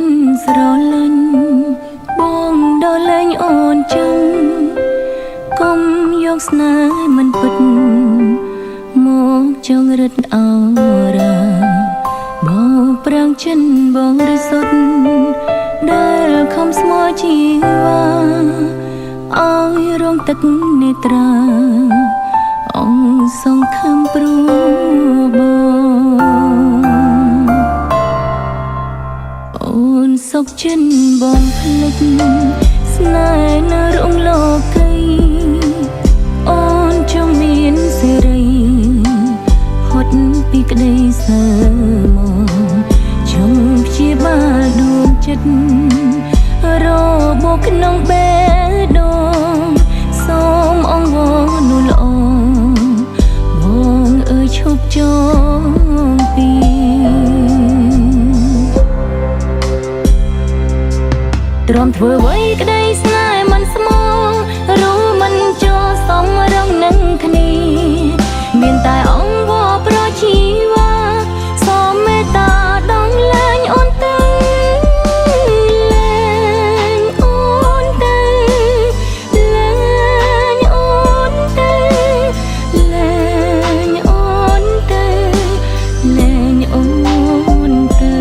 មិនស្រលាញ់បងដល់លែងអូនចឹងកុំយកស្នេហ៍មិនពិតមកចង់រឹតអរាបោប្រាំងចិនបងរិសុទ្ធដែលខំស្មោះជីវ៉ាឲ្យរងទឹកនេត្រាអង្គសង្ឃឹមព្រួបងអូនសុខចិនបងភ្លេចស្នេហ៍នៅរងលោកីអូនចង់មានសេរីផុតពីក្តីសើមកចង់ព្យាបាលដួងចិត្តរបបក្នុងបេះដូងសូមអង្វរនោះល្អបងអើយឈប់ចងពីទ្រាំធ្វើអ្វីក្តីស្នេហ៍មិនស្មោះรู้មិនចូលសមរងនឹងគ្នាមានតែអង្វរប្រជីវ៉ាសូមមេត្តាដងលែងអូនទៅលែងអូនទៅលែងអូនទៅលែងអូនទៅលែងអូនទៅ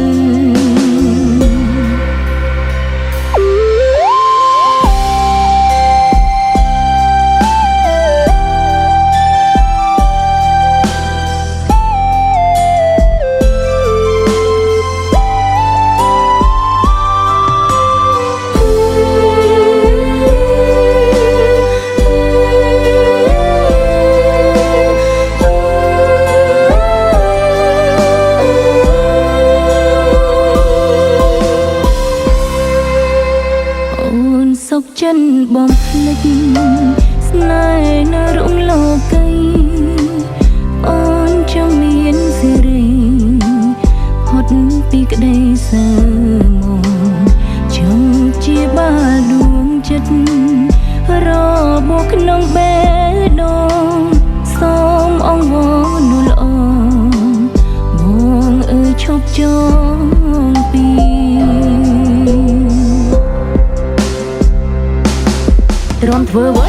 សុខចិនបងភ្លេចស្នេហ៍នៅរំលោកីអូនចង់មានសេរីផុតពីក្តីសើមកចង់ជាបាលដួងចិត្តរបបក្នុងបេះដូងសូមអង្វរនោះល្អបងអើយឈប់ចងពីទ្រាំធ្វើអ្វី